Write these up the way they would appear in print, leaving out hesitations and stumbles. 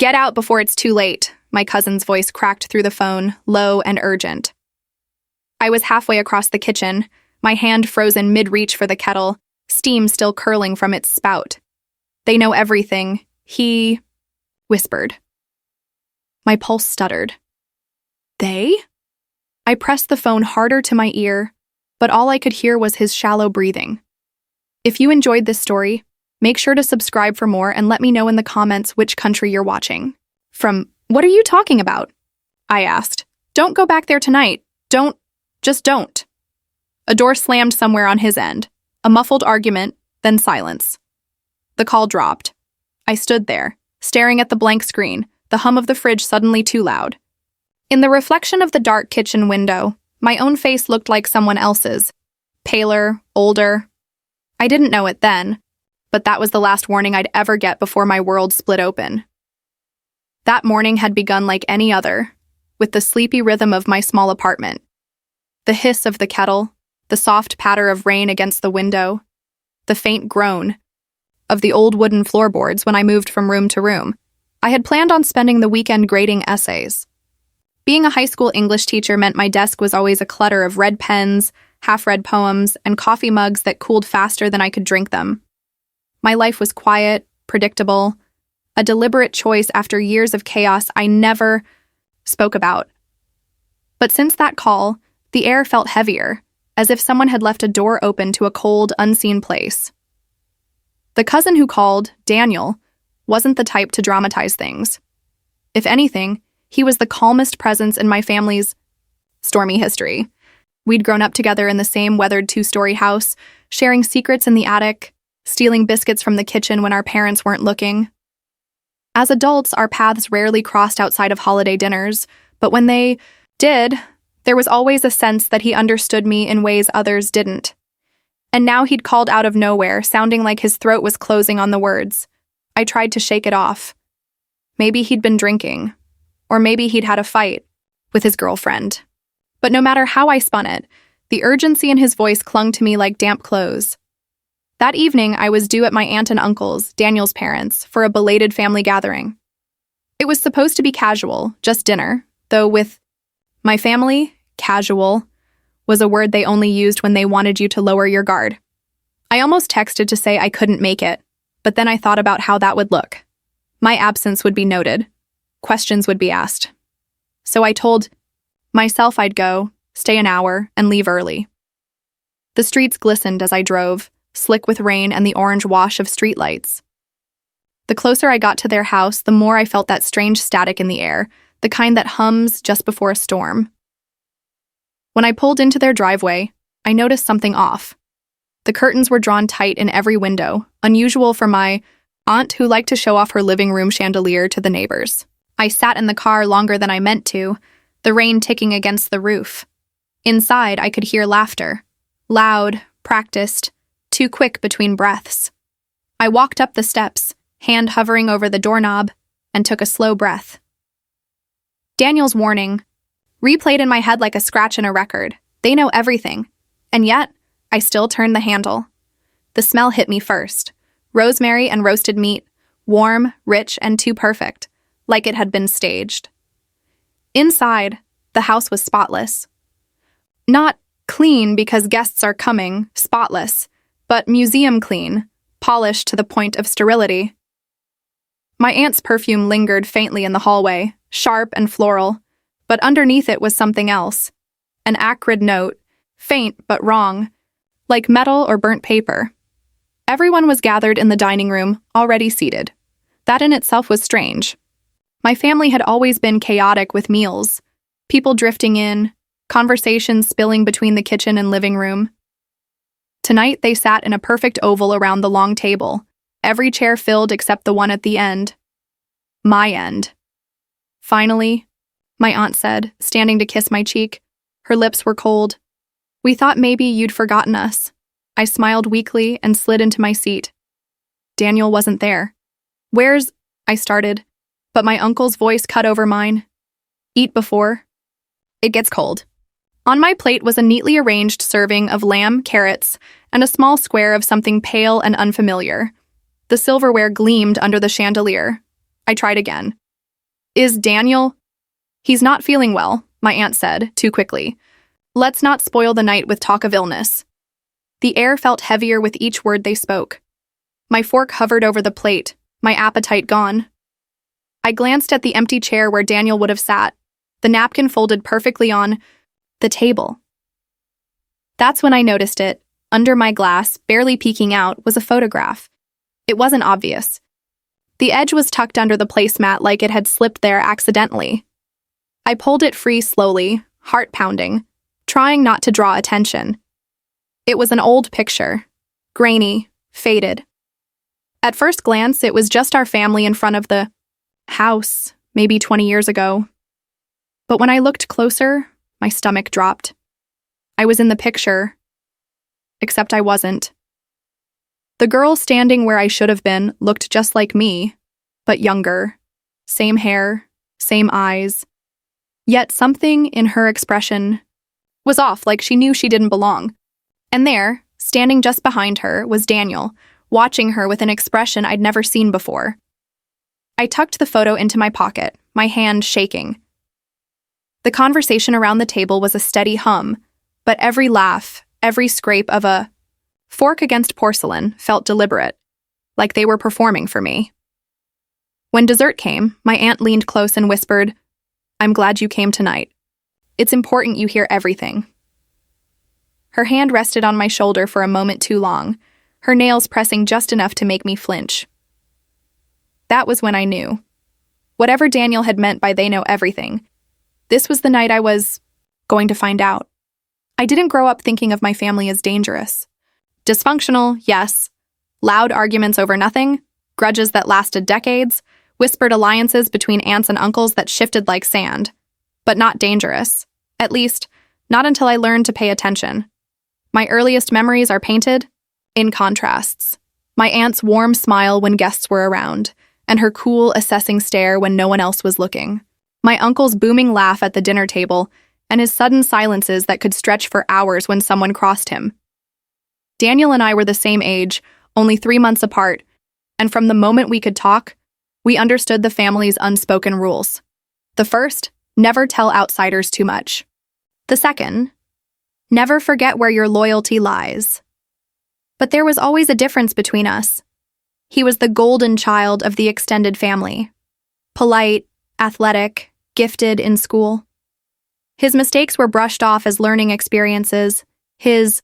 Get out before it's too late, my cousin's voice cracked through the phone, low and urgent. I was halfway across the kitchen, my hand frozen mid-reach for the kettle, steam still curling from its spout. They know everything, he whispered. My pulse stuttered. They? I pressed the phone harder to my ear, but all I could hear was his shallow breathing. If you enjoyed this story, make sure to subscribe for more and let me know in the comments which country you're watching. What are you talking about? I asked. Don't go back there tonight. Just don't. A door slammed somewhere on his end. A muffled argument, then silence. The call dropped. I stood there, staring at the blank screen, the hum of the fridge suddenly too loud. In the reflection of the dark kitchen window, my own face looked like someone else's. Paler, older. I didn't know it then, but that was the last warning I'd ever get before my world split open. That morning had begun like any other, with the sleepy rhythm of my small apartment. The hiss of the kettle, the soft patter of rain against the window, the faint groan of the old wooden floorboards when I moved from room to room. I had planned on spending the weekend grading essays. Being a high school English teacher meant my desk was always a clutter of red pens, half-read poems, and coffee mugs that cooled faster than I could drink them. My life was quiet, predictable, a deliberate choice after years of chaos I never spoke about. But since that call, the air felt heavier, as if someone had left a door open to a cold, unseen place. The cousin who called, Daniel, wasn't the type to dramatize things. If anything, he was the calmest presence in my family's stormy history. We'd grown up together in the same weathered two-story house, sharing secrets in the attic, stealing biscuits from the kitchen when our parents weren't looking. As adults, our paths rarely crossed outside of holiday dinners, but when they did, there was always a sense that he understood me in ways others didn't. And now he'd called out of nowhere, sounding like his throat was closing on the words. I tried to shake it off. Maybe he'd been drinking, or maybe he'd had a fight with his girlfriend. But no matter how I spun it, the urgency in his voice clung to me like damp clothes. That evening, I was due at my aunt and uncle's, Daniel's parents, for a belated family gathering. It was supposed to be casual, just dinner, though with my family, casual was a word they only used when they wanted you to lower your guard. I almost texted to say I couldn't make it, but then I thought about how that would look. My absence would be noted. Questions would be asked. So I told myself I'd go, stay an hour, and leave early. The streets glistened as I drove, slick with rain and the orange wash of streetlights. The closer I got to their house, the more I felt that strange static in the air, the kind that hums just before a storm. When I pulled into their driveway, I noticed something off. The curtains were drawn tight in every window, unusual for my aunt who liked to show off her living room chandelier to the neighbors. I sat in the car longer than I meant to, the rain ticking against the roof. Inside, I could hear laughter. Loud, practiced, too quick between breaths. I walked up the steps, hand hovering over the doorknob, and took a slow breath. Daniel's warning replayed in my head like a scratch in a record. They know everything. And yet, I still turned the handle. The smell hit me first. Rosemary and roasted meat, warm, rich, and too perfect, like it had been staged. Inside, the house was spotless. Not clean because guests are coming, spotless, but museum clean, polished to the point of sterility. My aunt's perfume lingered faintly in the hallway, sharp and floral, but underneath it was something else. An acrid note, faint but wrong, like metal or burnt paper. Everyone was gathered in the dining room, already seated. That in itself was strange. My family had always been chaotic with meals, people drifting in, conversations spilling between the kitchen and living room. Tonight, they sat in a perfect oval around the long table, every chair filled except the one at the end. My end. Finally, my aunt said, standing to kiss my cheek. Her lips were cold. We thought maybe you'd forgotten us. I smiled weakly and slid into my seat. Daniel wasn't there. Where's... I started, but my uncle's voice cut over mine. Eat before. It gets cold. On my plate was a neatly arranged serving of lamb, carrots, and a small square of something pale and unfamiliar. The silverware gleamed under the chandelier. I tried again. Is Daniel? He's not feeling well, my aunt said, too quickly. Let's not spoil the night with talk of illness. The air felt heavier with each word they spoke. My fork hovered over the plate, my appetite gone. I glanced at the empty chair where Daniel would have sat, the napkin folded perfectly on the table. That's when I noticed it. Under my glass, barely peeking out, was a photograph. It wasn't obvious. The edge was tucked under the placemat like it had slipped there accidentally. I pulled it free slowly, heart pounding, trying not to draw attention. It was an old picture, grainy, faded. At first glance, it was just our family in front of the house, maybe 20 years ago. But when I looked closer, my stomach dropped. I was in the picture, except I wasn't. The girl standing where I should have been looked just like me, but younger. Same hair, same eyes. Yet something in her expression was off, like she knew she didn't belong. And there, standing just behind her, was Daniel, watching her with an expression I'd never seen before. I tucked the photo into my pocket, my hand shaking. The conversation around the table was a steady hum, but every laugh, every scrape of a fork against porcelain felt deliberate, like they were performing for me. When dessert came, my aunt leaned close and whispered, "I'm glad you came tonight. It's important you hear everything." Her hand rested on my shoulder for a moment too long, her nails pressing just enough to make me flinch. That was when I knew. Whatever Daniel had meant by "they know everything," this was the night I was going to find out. I didn't grow up thinking of my family as dangerous. Dysfunctional, yes. Loud arguments over nothing, grudges that lasted decades, whispered alliances between aunts and uncles that shifted like sand. But not dangerous. At least, not until I learned to pay attention. My earliest memories are painted in contrasts. My aunt's warm smile when guests were around, and her cool, assessing stare when no one else was looking. My uncle's booming laugh at the dinner table, and his sudden silences that could stretch for hours when someone crossed him. Daniel and I were the same age, only 3 months apart, and from the moment we could talk, we understood the family's unspoken rules. The first, never tell outsiders too much. The second, never forget where your loyalty lies. But there was always a difference between us. He was the golden child of the extended family. Polite, athletic, gifted in school. His mistakes were brushed off as learning experiences, his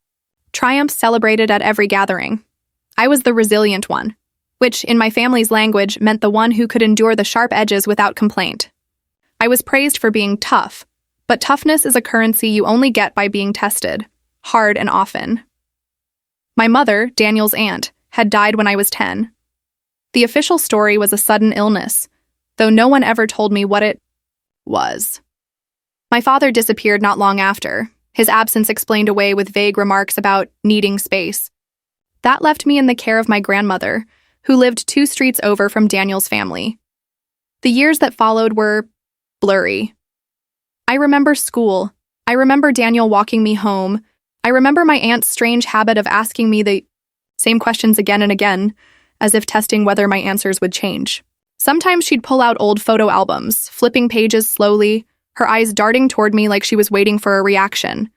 triumphs celebrated at every gathering. I was the resilient one, which, in my family's language, meant the one who could endure the sharp edges without complaint. I was praised for being tough, but toughness is a currency you only get by being tested, hard and often. My mother, Daniel's aunt, had died when I was 10. The official story was a sudden illness, though no one ever told me what it was. My father disappeared not long after, his absence explained away with vague remarks about needing space. That left me in the care of my grandmother, who lived 2 streets over from Daniel's family. The years that followed were blurry. I remember school. I remember Daniel walking me home. I remember my aunt's strange habit of asking me the same questions again and again, as if testing whether my answers would change. Sometimes she'd pull out old photo albums, flipping pages slowly, her eyes darting toward me like she was waiting for a reaction.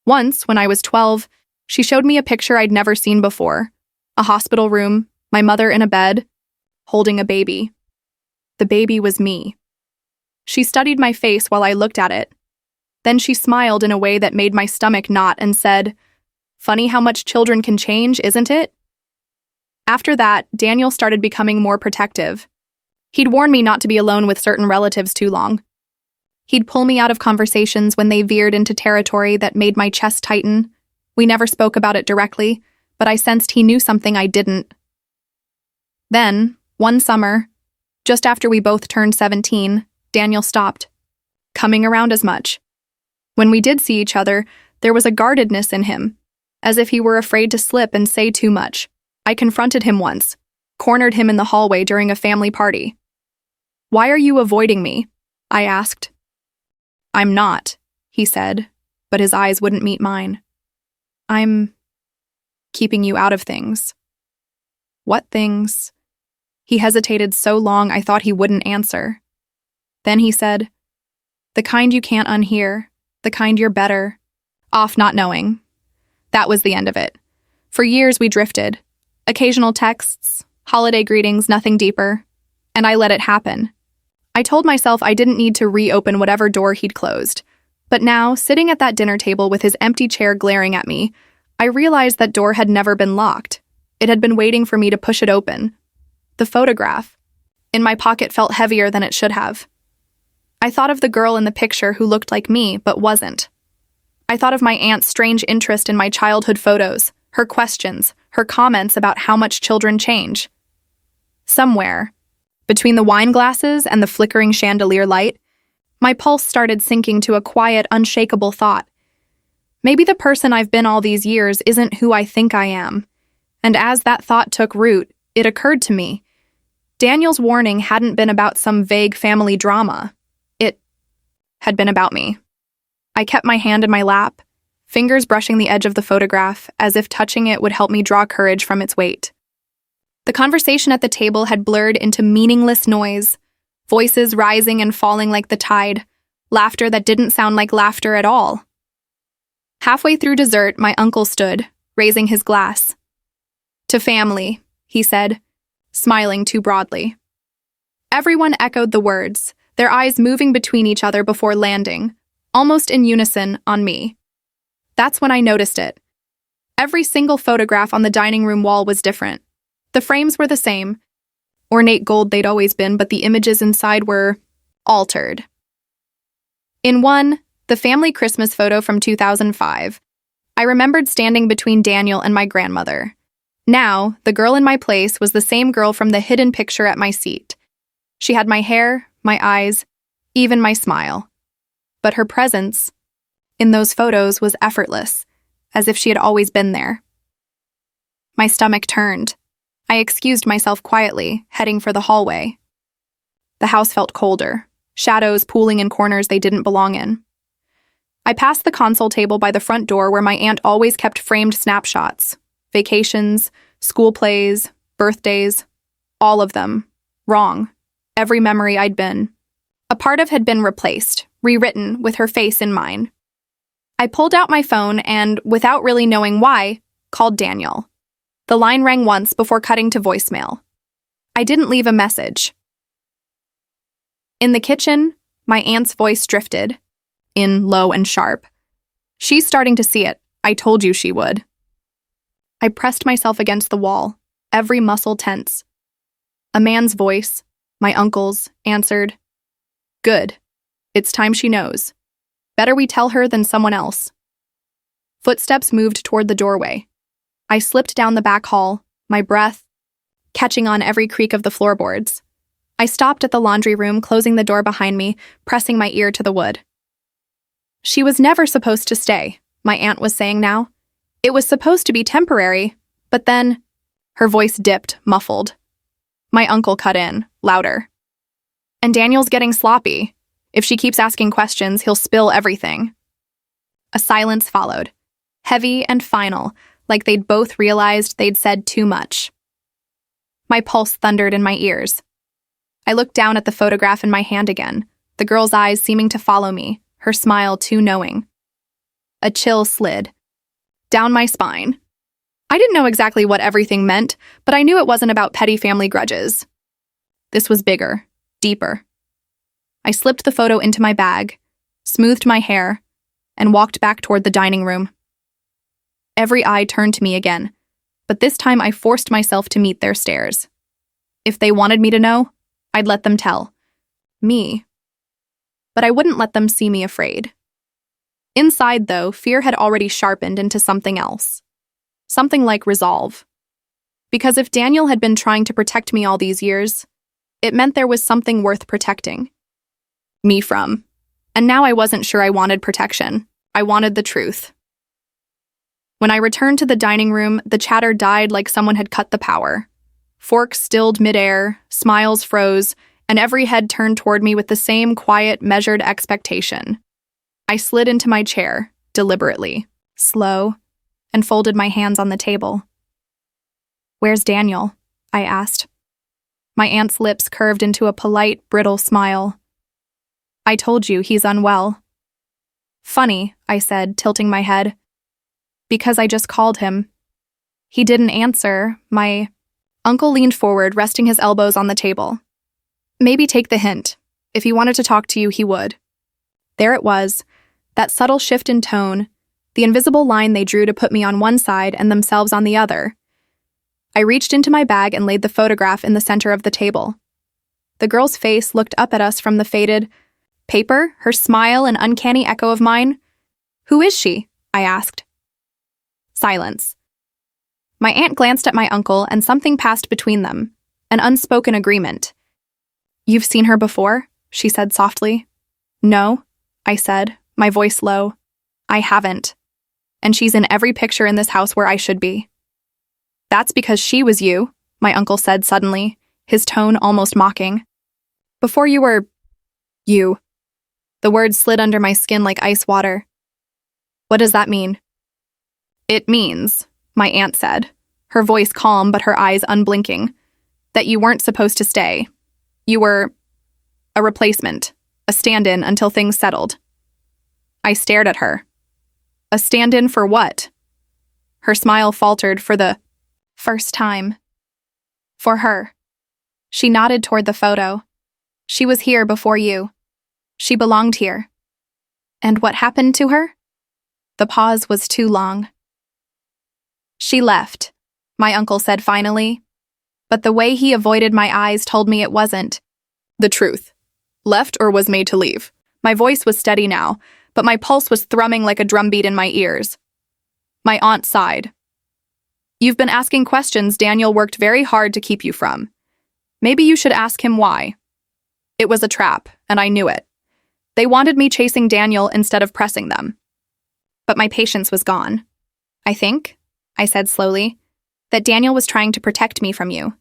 Once, when I was 12, she showed me a picture I'd never seen before. A hospital room, my mother in a bed, holding a baby. The baby was me. She studied my face while I looked at it. Then she smiled in a way that made my stomach knot and said, "Funny how much children can change, isn't it?" After that, Daniel started becoming more protective. He'd warn me not to be alone with certain relatives too long. He'd pull me out of conversations when they veered into territory that made my chest tighten. We never spoke about it directly, but I sensed he knew something I didn't. Then, one summer, just after we both turned 17, Daniel stopped coming around as much. When we did see each other, there was a guardedness in him, as if he were afraid to slip and say too much. I confronted him once, cornered him in the hallway during a family party. "Why are you avoiding me?" I asked. "I'm not," he said, but his eyes wouldn't meet mine. "I'm keeping you out of things." "What things?" He hesitated so long I thought he wouldn't answer. Then he said, "The kind you can't unhear, the kind you're better," off not knowing. That was the end of it. For years we drifted. Occasional texts, holiday greetings, nothing deeper. And I let it happen. I told myself I didn't need to reopen whatever door he'd closed. But now, sitting at that dinner table with his empty chair glaring at me, I realized that door had never been locked. It had been waiting for me to push it open. The photograph in my pocket felt heavier than it should have. I thought of the girl in the picture who looked like me but wasn't. I thought of my aunt's strange interest in my childhood photos, her questions, her comments about how much children change. Somewhere, between the wine glasses and the flickering chandelier light, my pulse started sinking to a quiet, unshakable thought. Maybe the person I've been all these years isn't who I think I am. And as that thought took root, it occurred to me. Daniel's warning hadn't been about some vague family drama. It had been about me. I kept my hand in my lap, fingers brushing the edge of the photograph, as if touching it would help me draw courage from its weight. The conversation at the table had blurred into meaningless noise, voices rising and falling like the tide, laughter that didn't sound like laughter at all. Halfway through dessert, my uncle stood, raising his glass. "To family," he said, smiling too broadly. Everyone echoed the words, their eyes moving between each other before landing, almost in unison, on me. That's when I noticed it. Every single photograph on the dining room wall was different. The frames were the same, ornate gold they'd always been, but the images inside were altered. In one, the family Christmas photo from 2005, I remembered standing between Daniel and my grandmother. Now, the girl in my place was the same girl from the hidden picture at my seat. She had my hair, my eyes, even my smile. But her presence in those photos was effortless, as if she had always been there. My stomach turned. I excused myself quietly, heading for the hallway. The house felt colder, shadows pooling in corners they didn't belong in. I passed the console table by the front door where my aunt always kept framed snapshots. Vacations, school plays, birthdays, all of them. Wrong. Every memory I'd been a part of had been replaced, rewritten with her face in mine. I pulled out my phone and, without really knowing why, called Daniel. The line rang once before cutting to voicemail. I didn't leave a message. In the kitchen, my aunt's voice drifted, in low and sharp. "She's starting to see it. I told you she would." I pressed myself against the wall, every muscle tense. A man's voice, my uncle's, answered, "Good. It's time she knows. Better we tell her than someone else." Footsteps moved toward the doorway. I slipped down the back hall, my breath catching on every creak of the floorboards. I stopped at the laundry room, closing the door behind me, pressing my ear to the wood. "She was never supposed to stay," my aunt was saying now. "It was supposed to be temporary, but then—" Her voice dipped, muffled. My uncle cut in, louder. "And Daniel's getting sloppy. If she keeps asking questions, he'll spill everything." A silence followed, heavy and final, like they'd both realized they'd said too much. My pulse thundered in my ears. I looked down at the photograph in my hand again, the girl's eyes seeming to follow me, her smile too knowing. A chill slid down my spine. I didn't know exactly what everything meant, but I knew it wasn't about petty family grudges. This was bigger, deeper. I slipped the photo into my bag, smoothed my hair, and walked back toward the dining room. Every eye turned to me again, but this time I forced myself to meet their stares. If they wanted me to know, I'd let them tell. Me. But I wouldn't let them see me afraid. Inside, though, fear had already sharpened into something else. Something like resolve. Because if Daniel had been trying to protect me all these years, it meant there was something worth protecting me from. And now I wasn't sure I wanted protection. I wanted the truth. When I returned to the dining room, the chatter died like someone had cut the power. Forks stilled midair, smiles froze, and every head turned toward me with the same quiet, measured expectation. I slid into my chair, deliberately, slow, and folded my hands on the table. "Where's Daniel?" I asked. My aunt's lips curved into a polite, brittle smile. I told you he's unwell. Funny, I said, tilting my head. Because I just called him. He didn't answer. My uncle leaned forward, resting his elbows on the table. Maybe take the hint. If he wanted to talk to you, he would. There it was, that subtle shift in tone, the invisible line they drew to put me on one side and themselves on the other. I reached into my bag and laid the photograph in the center of the table. The girl's face looked up at us from the faded paper, her smile an uncanny echo of mine. Who is she? I asked. Silence. My aunt glanced at my uncle and something passed between them, an unspoken agreement. You've seen her before? She said softly. No, I said, my voice low. I haven't. And she's in every picture in this house where I should be. That's because she was you, my uncle said suddenly, his tone almost mocking. Before you were... you. The words slid under my skin like ice water. What does that mean? It means, my aunt said, her voice calm but her eyes unblinking, that you weren't supposed to stay. You were a replacement, a stand-in until things settled. I stared at her. A stand-in for what? Her smile faltered for the first time. For her. She nodded toward the photo. She was here before you. She belonged here. And what happened to her? The pause was too long. She left, my uncle said finally. But the way he avoided my eyes told me it wasn't the truth. Left or was made to leave. My voice was steady now, but my pulse was thrumming like a drumbeat in my ears. My aunt sighed. You've been asking questions Daniel worked very hard to keep you from. Maybe you should ask him why. It was a trap, and I knew it. They wanted me chasing Daniel instead of pressing them. But my patience was gone. I think, I said slowly, that Daniel was trying to protect me from you.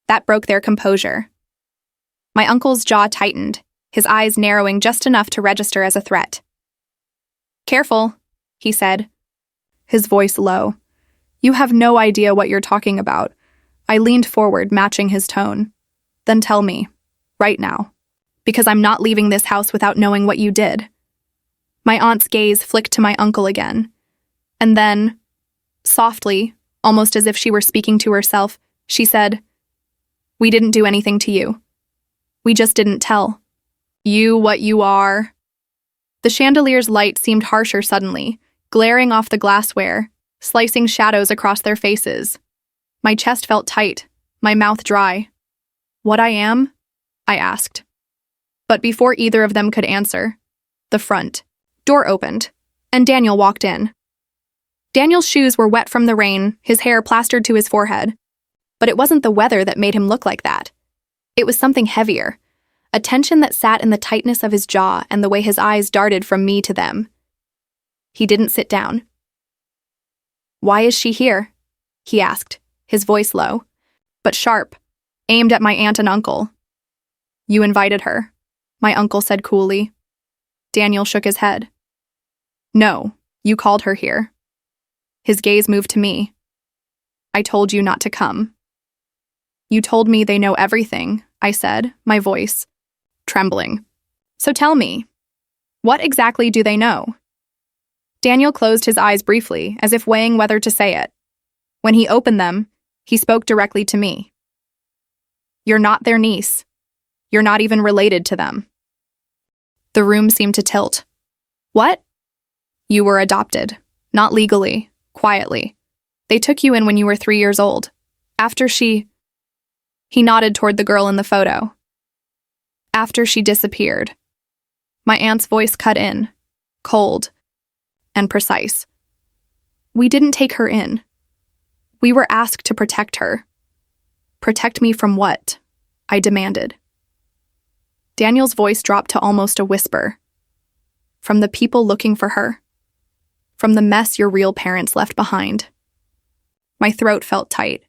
That broke their composure. My uncle's jaw tightened, his eyes narrowing just enough to register as a threat. Careful, he said, his voice low. You have no idea what you're talking about. I leaned forward, matching his tone. Then tell me, right now, because I'm not leaving this house without knowing what you did. My aunt's gaze flicked to my uncle again. And then, softly, almost as if she were speaking to herself, she said, We didn't do anything to you. We just didn't tell you what you are. The chandelier's light seemed harsher suddenly, glaring off the glassware, slicing shadows across their faces. My chest felt tight, my mouth dry. What I am? I asked. But before either of them could answer, the front door opened, and Daniel walked in. Daniel's shoes were wet from the rain, his hair plastered to his forehead. But it wasn't the weather that made him look like that. It was something heavier, a tension that sat in the tightness of his jaw and the way his eyes darted from me to them. He didn't sit down. Why is she here? He asked, his voice low, but sharp, aimed at my aunt and uncle. You invited her, my uncle said coolly. Daniel shook his head. No, you called her here. His gaze moved to me. I told you not to come. You told me they know everything, I said, my voice trembling. So tell me, what exactly do they know? Daniel closed his eyes briefly, as if weighing whether to say it. When he opened them, he spoke directly to me. You're not their niece. You're not even related to them. The room seemed to tilt. What? You were adopted, not legally, quietly. They took you in when you were 3 years old. After she... He nodded toward the girl in the photo. After she disappeared. My aunt's voice cut in, cold and precise. We didn't take her in. We were asked to protect her. Protect me from what? I demanded. Daniel's voice dropped to almost a whisper. From the people looking for her. From the mess your real parents left behind. My throat felt tight.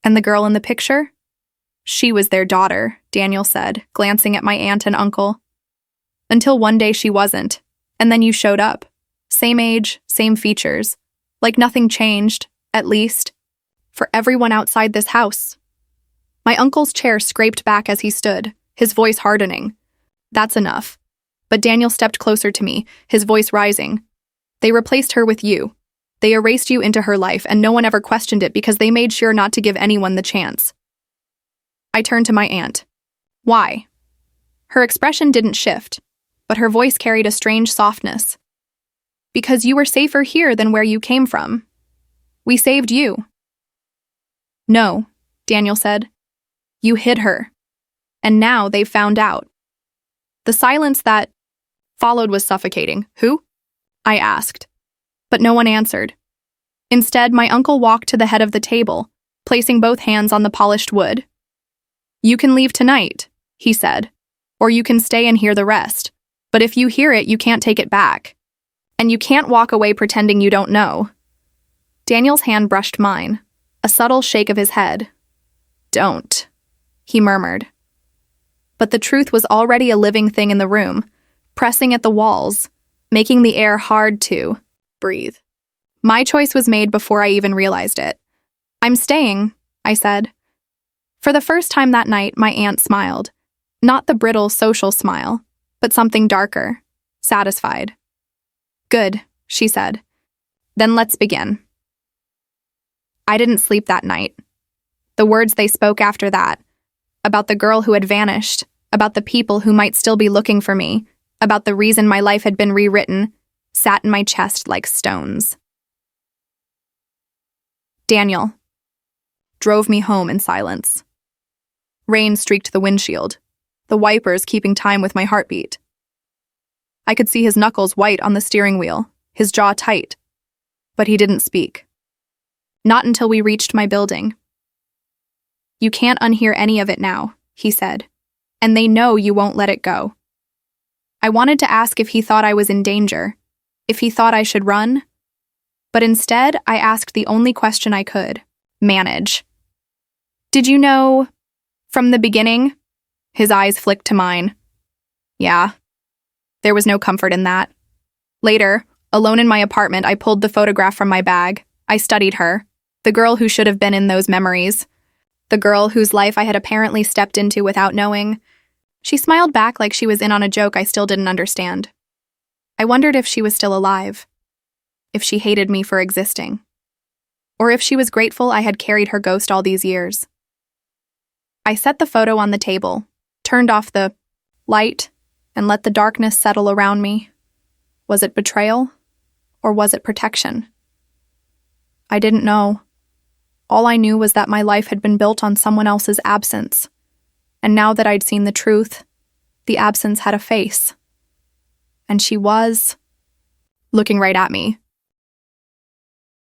And the girl in the picture? She was their daughter, Daniel said, glancing at my aunt and uncle. Until one day she wasn't, and then you showed up. Same age, same features. Like nothing changed, at least, for everyone outside this house. My uncle's chair scraped back as he stood, his voice hardening. That's enough. But Daniel stepped closer to me, his voice rising. They replaced her with you. They erased you into her life, and no one ever questioned it because they made sure not to give anyone the chance. I turned to my aunt. Why? Her expression didn't shift, but her voice carried a strange softness. Because you were safer here than where you came from. We saved you. No, Daniel said. You hid her. And now they've found out. The silence that followed was suffocating. Who? I asked. But no one answered. Instead, my uncle walked to the head of the table, placing both hands on the polished wood. You can leave tonight, he said, or you can stay and hear the rest. But if you hear it, you can't take it back. And you can't walk away pretending you don't know. Daniel's hand brushed mine, a subtle shake of his head. Don't, he murmured. But the truth was already a living thing in the room, pressing at the walls, making the air hard to breathe. My choice was made before I even realized it. I'm staying, I said. For the first time that night, my aunt smiled. Not the brittle social smile, but something darker, satisfied. Good, she said. Then let's begin. I didn't sleep that night. The words they spoke after that, about the girl who had vanished, about the people who might still be looking for me, about the reason my life had been rewritten, sat in my chest like stones. Daniel drove me home in silence. Rain streaked the windshield, the wipers keeping time with my heartbeat. I could see his knuckles white on the steering wheel, his jaw tight, but he didn't speak. Not until we reached my building. You can't unhear any of it now, he said, and they know you won't let it go. I wanted to ask if he thought I was in danger, if he thought I should run, but instead I asked the only question I could, manage. Did you know from the beginning? His eyes flicked to mine. Yeah. There was no comfort in that. Later, alone in my apartment, I pulled the photograph from my bag. I studied her, the girl who should have been in those memories, the girl whose life I had apparently stepped into without knowing. She smiled back like she was in on a joke I still didn't understand. I wondered if she was still alive, if she hated me for existing, or if she was grateful I had carried her ghost all these years. I set the photo on the table, turned off the light, and let the darkness settle around me. Was it betrayal, or was it protection? I didn't know. All I knew was that my life had been built on someone else's absence, and now that I'd seen the truth, the absence had a face. And she was looking right at me,